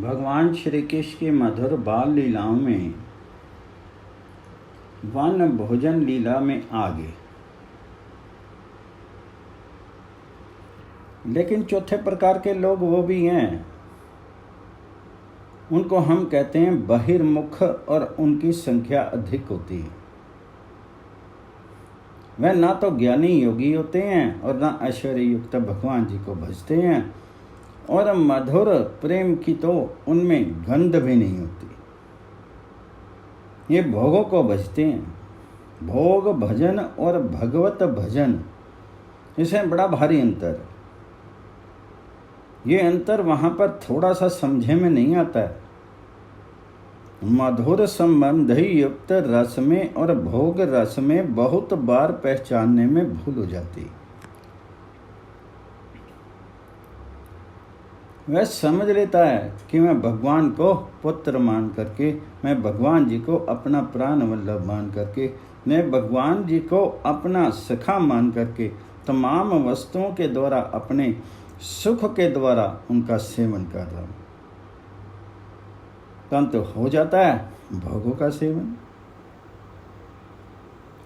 भगवान श्री कृष्ण की मधुर बाल लीलाओं में वन भोजन लीला में आगे, लेकिन चौथे प्रकार के लोग वो भी हैं। उनको हम कहते हैं बहिर्मुख और उनकी संख्या अधिक होती है। वह ना तो ज्ञानी योगी होते हैं और ना ऐश्वर्य युक्त भगवान जी को भजते हैं, और मधुर प्रेम की तो उनमें गंध भी नहीं होती। ये भोगों को भजते हैं। भोग भजन और भगवत भजन, इसमें बड़ा भारी अंतर है। ये अंतर वहाँ पर थोड़ा सा समझे में नहीं आता है। मधुर संबंध युक्त रस में और भोग रस में बहुत बार पहचानने में भूल हो जाती। वह समझ लेता है कि मैं भगवान को पुत्र मान करके, मैं भगवान जी को अपना प्राण वल्लभ मान करके, मैं भगवान जी को अपना सखा मान करके तमाम वस्तुओं के द्वारा, अपने सुख के द्वारा उनका सेवन कर रहा हूँ। परंतु हो जाता है भोगों का सेवन।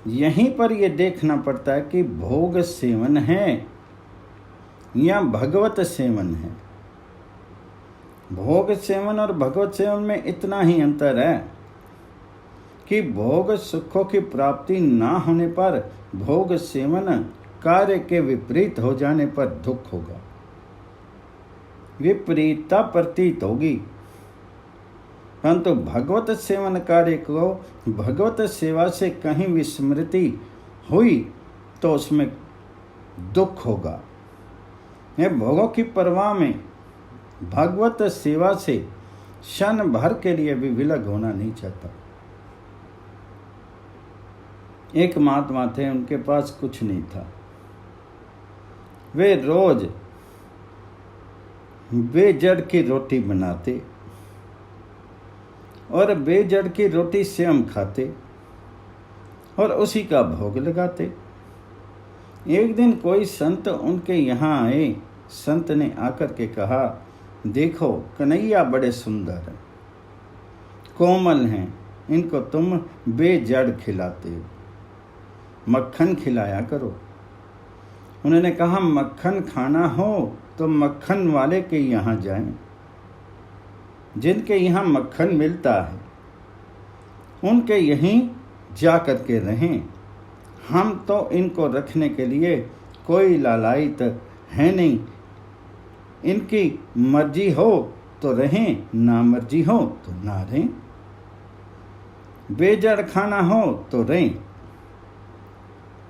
यहीं पर यह देखना पड़ता है कि भोग सेवन है या भगवत सेवन है। भोग सेवन और भगवत सेवन में इतना ही अंतर है कि भोग सुखों की प्राप्ति ना होने पर, भोग सेवन कार्य के विपरीत हो जाने पर दुख होगा, विपरीतता प्रतीत होगी। परंतु भगवत सेवन कार्य को, भगवत सेवा से कहीं विस्मृति हुई तो उसमें दुख होगा। यह भोगों की परवाह में भगवत सेवा से क्षण भर के लिए भी विलग होना नहीं चाहता। एक महात्मा थे, उनके पास कुछ नहीं था। वे रोज बेजड़ की रोटी बनाते और बेजड़ की रोटी स्वयं खाते और उसी का भोग लगाते। एक दिन कोई संत उनके यहाँ आए। संत ने आकर के कहा, देखो कन्हैया बड़े सुंदर हैं, कोमल हैं, इनको तुम बेजड़ खिलाते हो, मक्खन खिलाया करो। उन्होंने कहा, मक्खन खाना हो तो मक्खन वाले के यहाँ जाएं, जिनके यहाँ मक्खन मिलता है उनके यहीं जा कर के रहें। हम तो इनको रखने के लिए कोई लालायित है नहीं। इनकी मर्जी हो तो रहें, ना मर्जी हो तो ना रहें। बेजड़ खाना हो तो रहें।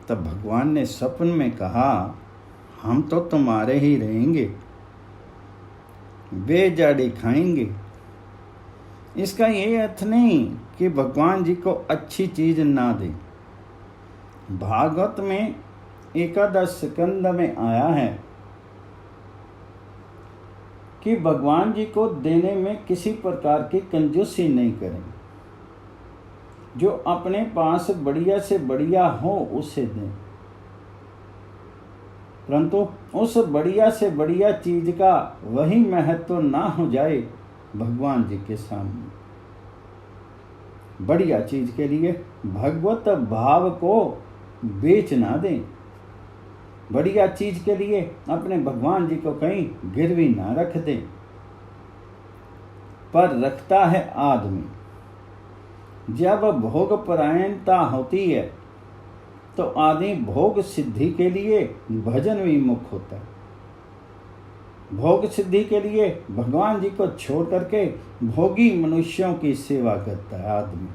तब भगवान ने स्वप्न में कहा, हम तो तुम्हारे ही रहेंगे, बेजड़ खाएंगे। इसका ये अर्थ नहीं कि भगवान जी को अच्छी चीज ना दें। भागवत में एकादश स्कंद में आया है कि भगवान जी को देने में किसी प्रकार की कंजूसी नहीं करें। जो अपने पास बढ़िया से बढ़िया हो उसे दें, परंतु उस बढ़िया से बढ़िया चीज का वही महत्व ना हो जाए भगवान जी के सामने। बढ़िया चीज के लिए भगवत भाव को बेच ना दें। बढ़िया चीज के लिए अपने भगवान जी को कहीं गिरवी ना रख दें। पर रखता है आदमी। जब भोग परायणता होती है तो आदमी भोग सिद्धि के लिए भजन विमुख होता है। भोग सिद्धि के लिए भगवान जी को छोड़ करके भोगी मनुष्यों की सेवा करता है आदमी।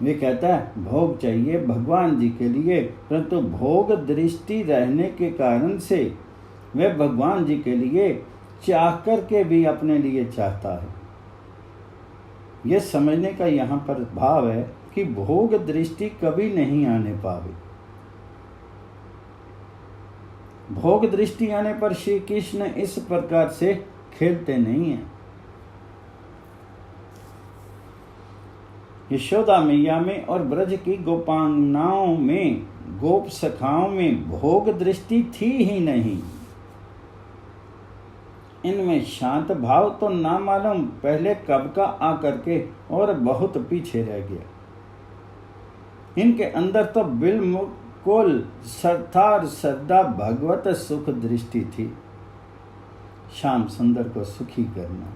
वे कहता है भोग चाहिए भगवान जी के लिए, परंतु भोग दृष्टि रहने के कारण से वह भगवान जी के लिए चाह करके भी अपने लिए चाहता है। यह समझने का यहाँ पर भाव है कि भोग दृष्टि कभी नहीं आने पावे। भोग दृष्टि आने पर श्री कृष्ण इस प्रकार से खेलते नहीं हैं। यशोदा मैया में और ब्रज की गोपांगनाओं में, गोप सखाओं में भोग दृष्टि थी ही नहीं। इनमें शांत भाव तो ना मालूम पहले कब का आ करके और बहुत पीछे रह गया। इनके अंदर तो बिल्कुल सरदार श्रद्धा भगवत सुख दृष्टि थी। श्याम सुंदर को सुखी करना,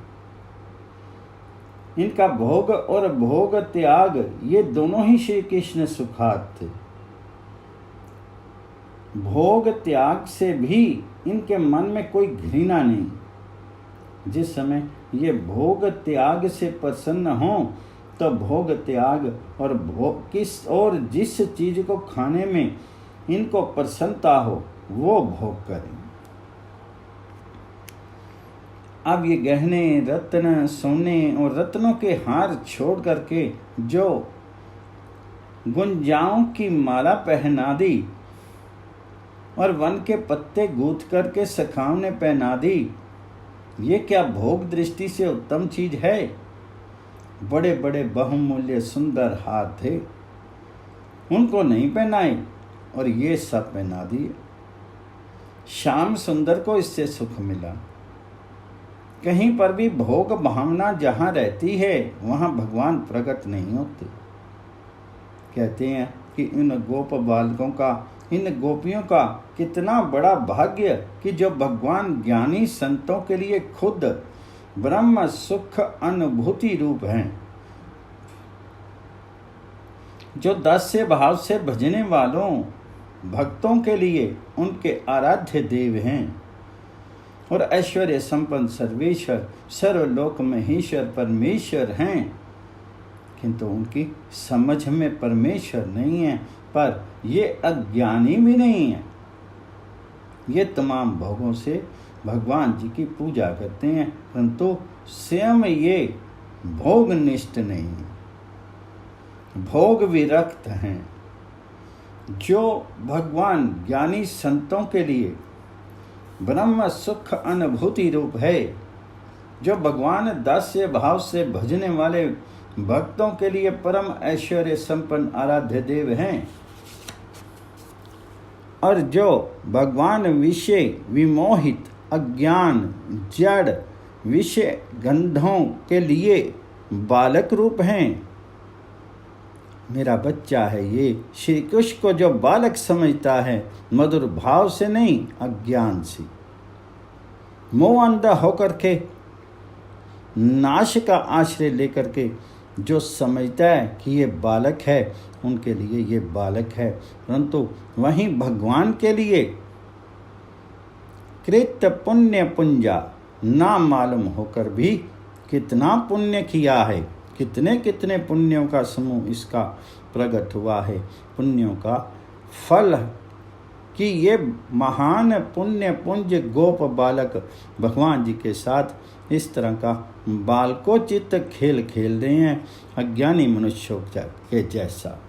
इनका भोग और भोग त्याग ये दोनों ही श्री कृष्ण सुखात थे। भोग त्याग से भी इनके मन में कोई घृणा नहीं। जिस समय ये भोग त्याग से प्रसन्न हो तो भोग त्याग और जिस चीज को खाने में इनको प्रसन्नता हो वो भोग करें। अब ये गहने रत्न सोने और रत्नों के हार छोड़ करके जो गुंजाओं की माला पहना दी और वन के पत्ते गूंथ करके सखाओं ने पहना दी, ये क्या भोग दृष्टि से उत्तम चीज है? बड़े बड़े बहुमूल्य सुंदर हार थे, उनको नहीं पहनाए और ये सब पहना दिए। श्याम सुंदर को इससे सुख मिला। कहीं पर भी भोग भावना जहाँ रहती है वहाँ भगवान प्रकट नहीं होते। कहते हैं कि इन गोप बालकों का, इन गोपियों का कितना बड़ा भाग्य कि जो भगवान ज्ञानी संतों के लिए खुद ब्रह्म सुख अनुभूति रूप हैं, जो दास्य भाव से भजने वालों भक्तों के लिए उनके आराध्य देव हैं और ऐश्वर्य संपन्न सर्वेश्वर सर्वलोक महेश्वर परमेश्वर हैं। किंतु उनकी समझ में परमेश्वर नहीं है, पर ये अज्ञानी भी नहीं है। ये तमाम भोगों से भगवान जी की पूजा करते हैं, परंतु स्वयं ये भोगनिष्ठ नहीं है, भोग विरक्त हैं। जो भगवान ज्ञानी संतों के लिए ब्रह्म सुख अनुभूति रूप है, जो भगवान दास्य भाव से भजने वाले भक्तों के लिए परम ऐश्वर्य संपन्न आराध्य देव हैं, और जो भगवान विषय विमोहित अज्ञान जड़ विषय गंधों के लिए बालक रूप हैं। मेरा बच्चा है ये श्री कृष्ण को जो बालक समझता है, मधुर भाव से नहीं अज्ञान से, मोह अंधा होकर के नाश का आश्रय लेकर के जो समझता है कि ये बालक है, उनके लिए ये बालक है। परंतु वहीं भगवान के लिए कृत पुण्य पुंजा ना मालूम होकर भी कितना पुण्य किया है, कितने कितने पुण्यों का समूह इसका प्रकट हुआ है। पुण्यों का फल कि ये महान पुण्य पुंज गोप बालक भगवान जी के साथ इस तरह का बालकोचित खेल खेल रहे हैं, अज्ञानी मनुष्यों के जैसा।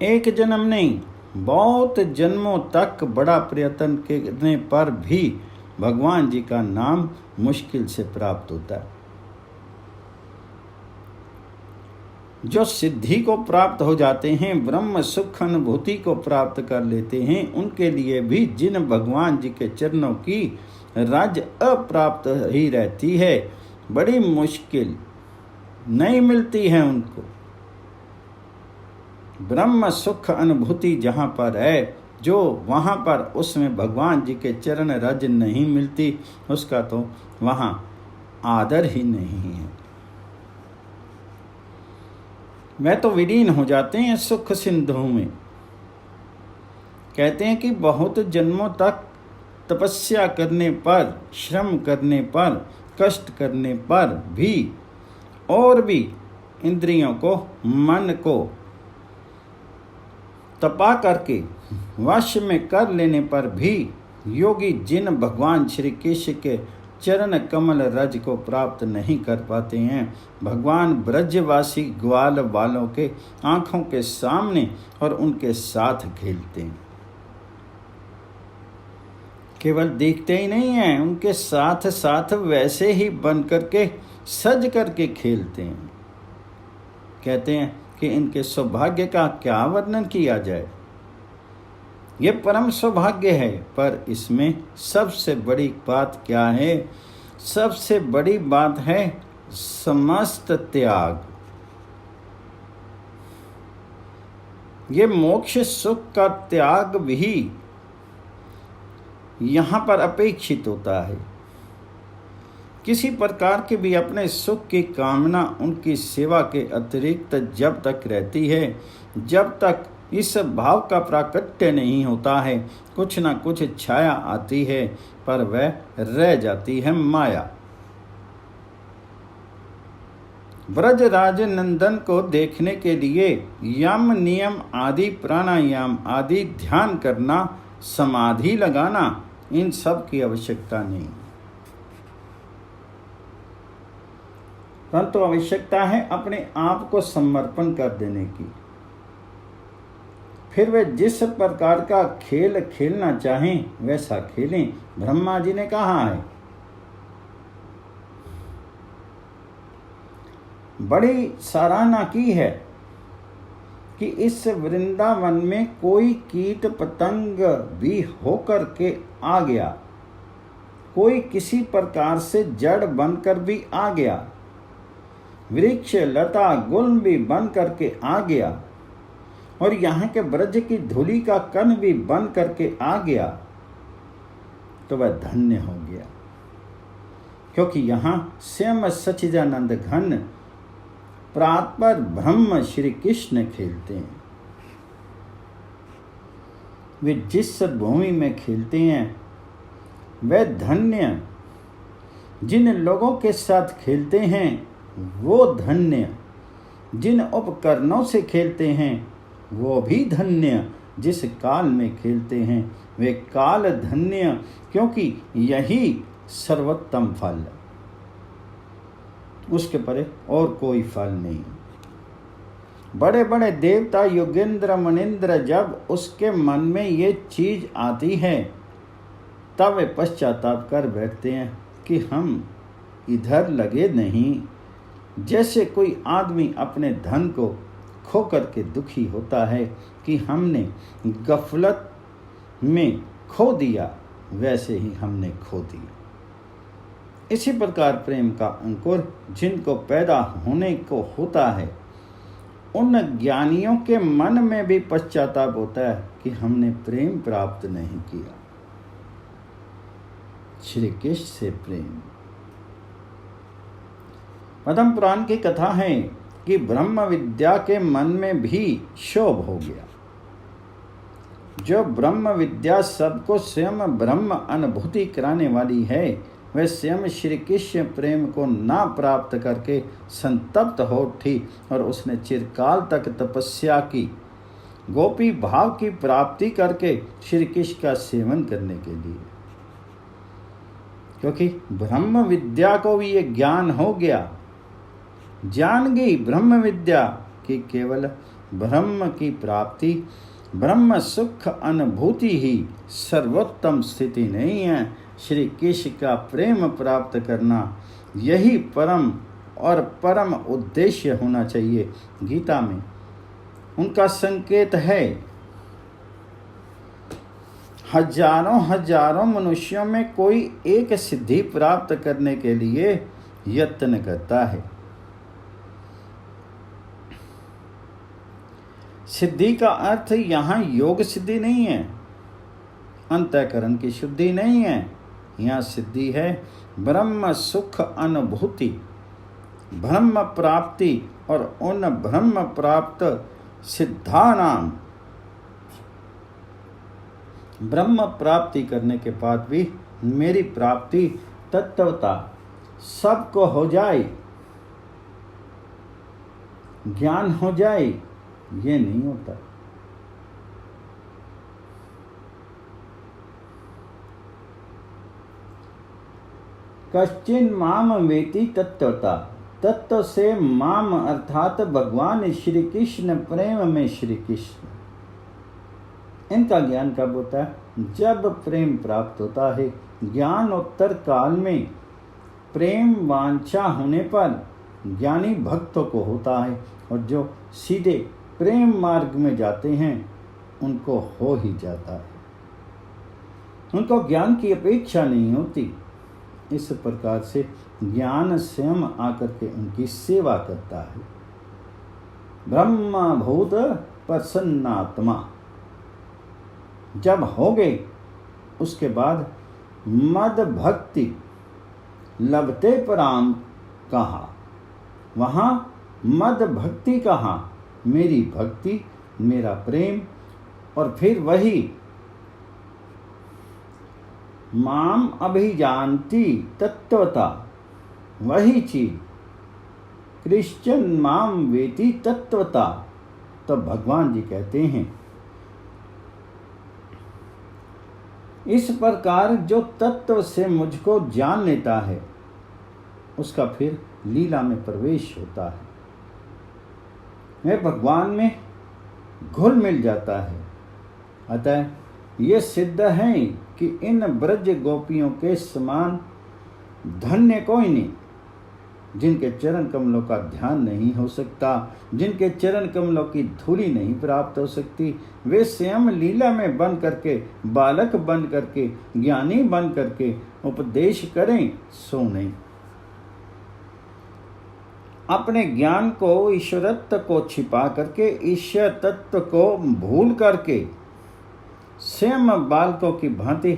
एक जन्म नहीं, बहुत जन्मों तक बड़ा प्रयत्न करने पर भी भगवान जी का नाम मुश्किल से प्राप्त होता है। जो सिद्धि को प्राप्त हो जाते हैं, ब्रह्म सुख अनुभूति को प्राप्त कर लेते हैं, उनके लिए भी जिन भगवान जी के चरणों की रज अप्राप्त ही रहती है, बड़ी मुश्किल नहीं मिलती है उनको। ब्रह्म सुख अनुभूति जहाँ पर है, जो वहाँ पर उसमें भगवान जी के चरण रज नहीं मिलती, उसका तो वहाँ आदर ही नहीं है। मैं तो विलीन हो जाते हैं सुख सिंधु में। कहते हैं कि बहुत जन्मों तक तपस्या करने पर, श्रम करने पर, कष्ट करने पर भी, और भी इंद्रियों को मन को तपा करके वश में कर लेने पर भी योगी जिन भगवान श्री कृष्ण के चरण कमल रज को प्राप्त नहीं कर पाते हैं, भगवान ब्रजवासी ग्वाल वालों के आंखों के सामने और उनके साथ खेलते हैं। केवल देखते ही नहीं हैं, उनके साथ साथ वैसे ही बन करके सज करके खेलते हैं। कहते हैं कि इनके सौभाग्य का क्या वर्णन किया जाए। ये परम सौभाग्य है। पर इसमें सबसे बड़ी बात क्या है? सबसे बड़ी बात है समस्त त्याग। ये मोक्ष सुख का त्याग भी यहाँ पर अपेक्षित होता है। किसी प्रकार के भी अपने सुख की कामना उनकी सेवा के अतिरिक्त जब तक रहती है, जब तक इस भाव का प्राकट्य नहीं होता है, कुछ ना कुछ छाया आती है, पर वह रह जाती है माया। ब्रजराज नंदन को देखने के लिए यम नियम आदि, प्राणायाम आदि, ध्यान करना, समाधि लगाना, इन सब की आवश्यकता नहीं, परंतु आवश्यकता है अपने आप को समर्पण कर देने की। फिर वे जिस प्रकार का खेल खेलना चाहें वैसा खेलें। ब्रह्मा जी ने कहा है, बड़ी सराहना की है कि इस वृंदावन में कोई कीट पतंग भी होकर के आ गया, कोई किसी प्रकार से जड़ बनकर भी आ गया, वृक्ष लता गुल्म भी बन करके आ गया, और यहाँ के ब्रज की धूलि का कण भी बन करके आ गया, तो वह धन्य हो गया। क्योंकि यहाँ स्वयं सच्चिदानंद घन प्रातपर ब्रह्म श्री कृष्ण खेलते हैं। वे जिस भूमि में खेलते हैं वह धन्य, जिन लोगों के साथ खेलते हैं वो धन्य, जिन उपकरणों से खेलते हैं वो भी धन्य, जिस काल में खेलते हैं वे काल धन्य, क्योंकि यही सर्वोत्तम फल, उसके परे और कोई फल नहीं। बड़े बड़े देवता योगेंद्र मनिंद्र जब उसके मन में ये चीज आती है तब वे पश्चाताप कर बैठते हैं कि हम इधर लगे नहीं। जैसे कोई आदमी अपने धन को खो करके दुखी होता है कि हमने गफलत में खो दिया, वैसे ही हमने खो दिया। इसी प्रकार प्रेम का अंकुर जिनको पैदा होने को होता है, उन ज्ञानियों के मन में भी पश्चाताप होता है कि हमने प्रेम प्राप्त नहीं किया, श्री कृष्ण से प्रेम। पद्म पुराण की कथा है कि ब्रह्म विद्या के मन में भी क्षोभ हो गया। जो ब्रह्म विद्या सबको स्वयं ब्रह्म अनुभूति कराने वाली है, वह स्वयं श्री कृष्ण प्रेम को ना प्राप्त करके संतप्त हो उठी और उसने चिरकाल तक तपस्या की, गोपी भाव की प्राप्ति करके श्री कृष्ण का सेवन करने के लिए। क्योंकि ब्रह्म विद्या को भी ये ज्ञान हो गया, जान गई ब्रह्म विद्या कि केवल ब्रह्म की प्राप्ति, ब्रह्म सुख अनुभूति ही सर्वोत्तम स्थिति नहीं है। श्री कृष्ण का प्रेम प्राप्त करना यही परम और परम उद्देश्य होना चाहिए। गीता में उनका संकेत है, हजारों हजारों मनुष्यों में कोई एक सिद्धि प्राप्त करने के लिए यत्न करता है। सिद्धि का अर्थ यहाँ योग सिद्धि नहीं है, अंतःकरण की शुद्धि नहीं है। यहाँ सिद्धि है ब्रह्म सुख अनुभूति, ब्रह्म प्राप्ति और उन ब्रह्म प्राप्त सिद्धानाम। ब्रह्म प्राप्ति करने के बाद भी मेरी प्राप्ति तत्वता सबको हो जाए, ज्ञान हो जाए, ये नहीं होता। कश्चिन माम वेति तत्वता, तत्व से माम अर्थात भगवान श्री कृष्ण प्रेम में श्री कृष्ण। इनका ज्ञान कब होता है? जब प्रेम प्राप्त होता है। ज्ञानोत्तर काल में प्रेम वांछा होने पर ज्ञानी भक्तों को होता है, और जो सीधे प्रेम मार्ग में जाते हैं उनको हो ही जाता है। उनको ज्ञान की अपेक्षा नहीं होती। इस प्रकार से ज्ञान स्वयं आकर के उनकी सेवा करता है। ब्रह्मभूत प्रसन्नात्मा जब हो गए, उसके बाद मद भक्ति लभते पराम कहा। वहां मद भक्ति कहा, मेरी भक्ति, मेरा प्रेम, और फिर वही माम अभिजानती तत्वता, वही चीज क्रिश्चियन माम वेति तत्वता। तो भगवान जी कहते हैं, इस प्रकार जो तत्व से मुझको जान लेता है, उसका फिर लीला में प्रवेश होता है, वह भगवान में घुल मिल जाता है। अतः ये सिद्ध है कि इन ब्रज गोपियों के समान धन्य कोई नहीं, जिनके चरण कमलों का ध्यान नहीं हो सकता, जिनके चरण कमलों की धूलि नहीं प्राप्त हो सकती। वे स्वयं लीला में बन करके, बालक बन करके, ज्ञानी बन करके उपदेश करें, सो नहीं। अपने ज्ञान को, ईश्वरत्व को छिपा करके, ईश्वर तत्व को भूल करके स्वयं बालकों की भांति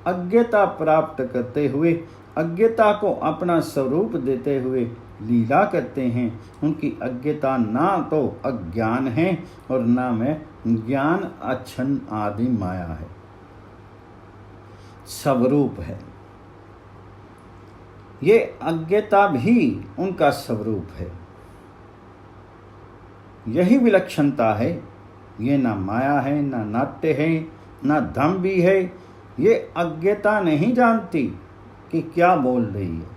अज्ञता प्राप्त करते हुए, अज्ञता को अपना स्वरूप देते हुए लीला करते हैं। उनकी अज्ञता ना तो अज्ञान है और ना में ज्ञान अच्छन आदि माया है, स्वरूप है। ये अज्ञता भी उनका स्वरूप है। यही विलक्षणता है। ये ना माया है, ना नाट्य है, ना धम भी है। ये अज्ञता नहीं जानती कि क्या बोल रही है,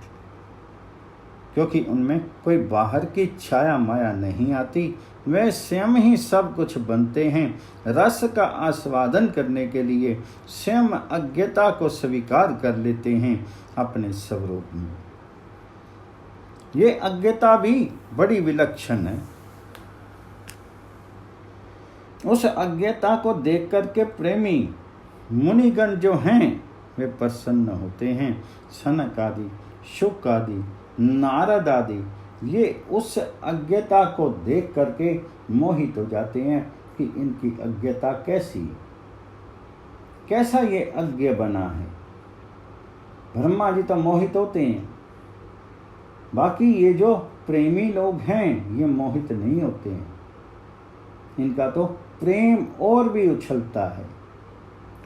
क्योंकि उनमें कोई बाहर की छाया माया नहीं आती। वे स्वयं ही सब कुछ बनते हैं। रस का आस्वादन करने के लिए स्वयं अज्ञता को स्वीकार कर लेते हैं अपने स्वरूप में। ये अज्ञता भी बड़ी विलक्षण है। उस अज्ञता को देख करके प्रेमी मुनिगण जो हैं वे प्रसन्न होते हैं। सनक आदि, शुक आदि, नारद आदि ये उस अज्ञता को देख करके मोहित हो जाते हैं कि इनकी अज्ञता कैसी है, कैसा ये अज्ञ बना है। ब्रह्मा जी तो मोहित होते हैं, बाकी ये जो प्रेमी लोग हैं ये मोहित नहीं होते हैं। इनका तो प्रेम और भी उछलता है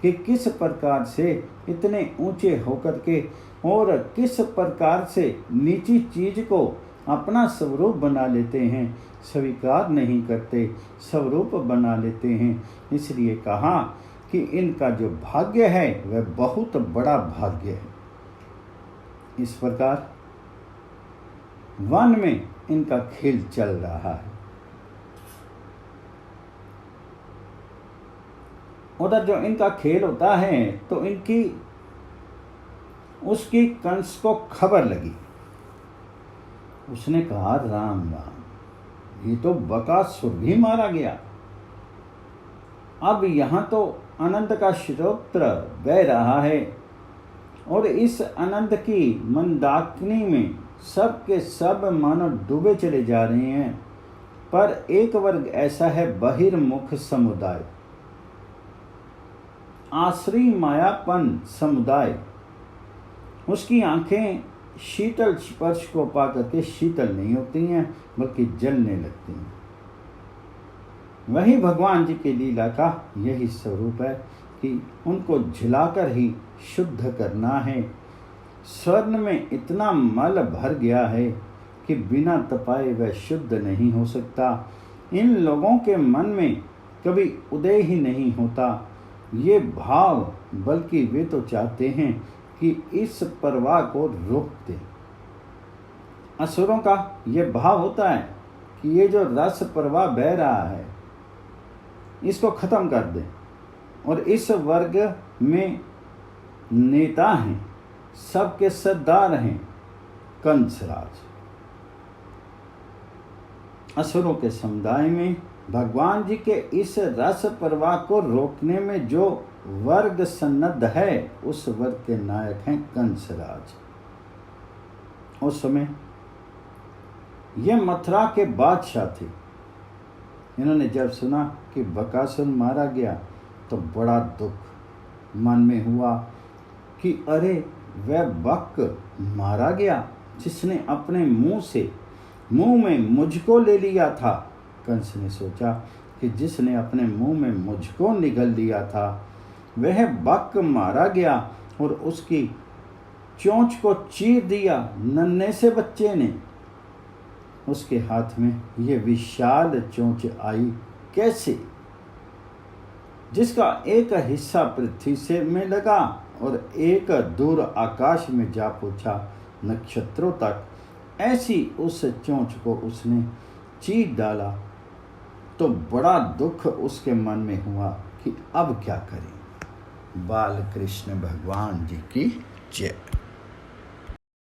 कि किस प्रकार से इतने ऊंचे होकर के और किस प्रकार से नीची चीज को अपना स्वरूप बना लेते हैं, स्वीकार नहीं करते, स्वरूप बना लेते हैं। इसलिए कहा कि इनका जो भाग्य है वह बहुत बड़ा भाग्य है। इस प्रकार वन में इनका खेल चल रहा है। उधर जो इनका खेल होता है तो इनकी उसकी कंस को खबर लगी। उसने कहा, राम राम, ये तो बकासुर भी मारा गया। अब यहाँ तो अनंत का श्रोत्र बह रहा है और इस अनंत की मंदाकिनी में सब के सब मानो डूबे चले जा रहे हैं। पर एक वर्ग ऐसा है, बहिर्मुख समुदाय, आश्री मायापन समुदाय। उसकी आंखें शीतल स्पर्श को पाकर के शीतल नहीं होती हैं बल्कि जलने लगती हैं। वही भगवान जी की लीला का यही स्वरूप है कि उनको झिलाकर ही शुद्ध करना है। स्वर्ण में इतना मल भर गया है कि बिना तपाए वह शुद्ध नहीं हो सकता। इन लोगों के मन में कभी उदय ही नहीं होता ये भाव, बल्कि वे तो चाहते हैं कि इस प्रवाह को रोक दें। असुरों का ये भाव होता है कि ये जो रस प्रवाह बह रहा है इसको खत्म कर दें। और इस वर्ग में नेता हैं, सबके सरदार हैं कंसराज। असुरों के समुदाय में भगवान जी के इस रस प्रवाह को रोकने में जो वर्ग सन्नद्ध है, उस वर्ग के नायक हैं कंसराज। उस समय ये मथुरा के बादशाह थे। इन्होंने जब सुना कि बकासुर मारा गया तो बड़ा दुख मन में हुआ कि अरे वह बक मारा गया जिसने अपने मुंह में मुझको ले लिया था। कंस ने सोचा कि जिसने अपने मुंह में मुझको निगल लिया था वह बक मारा गया और उसकी चोंच को चीर दिया नन्हे से बच्चे ने। उसके हाथ में ये विशाल चोंच आई कैसे, जिसका एक हिस्सा पृथ्वी से में लगा और एक दूर आकाश में जा पहुंचा नक्षत्रों तक। ऐसी उस चोंच को उसने चीर डाला तो बड़ा दुख उसके मन में हुआ कि अब क्या करें। बाल कृष्ण भगवान जी की जय।